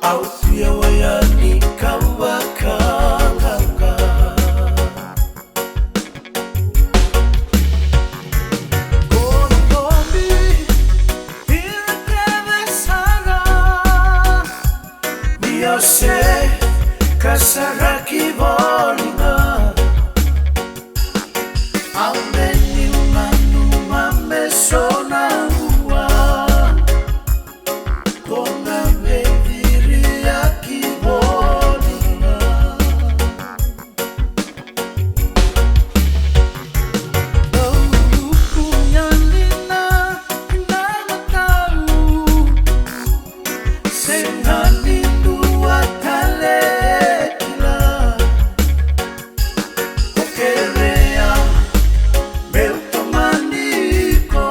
ausia wayani kawakanga Gorombi irakeve sara Miose kasaraki volinga Aumeni umanu mame sona ua Kona vediri aki volinga Kunyalina inama tau Senani dua talekila Okerea Beltomaniko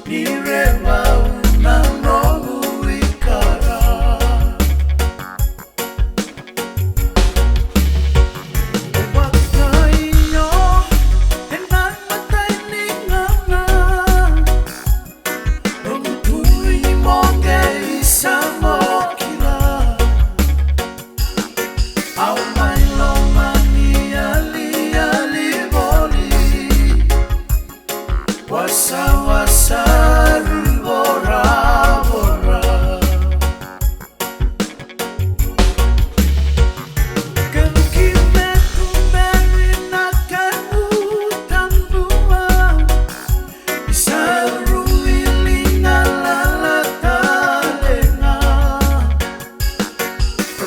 Nirema unanomu ikara Wakainyo enanmataininanga Nungtui monge isamokila Au mailomani ali boli Wasa bora bora Kemkime kumberi nakanu tambua Isaru ilinga lalatalena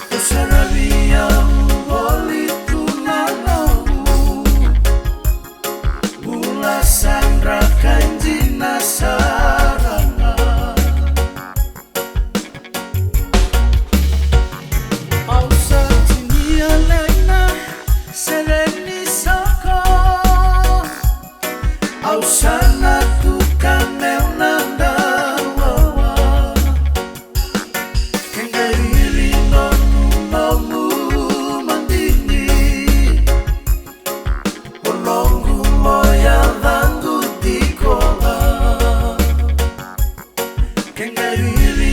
Kusarabia uvoli tunanomu Bula Sandra Kanjina Sarana Ausa Tinia Lena Sereni Soko Ausana tukane unanda wawa Kengairi nomu mandini Olongu moya vangu dikola Kengairi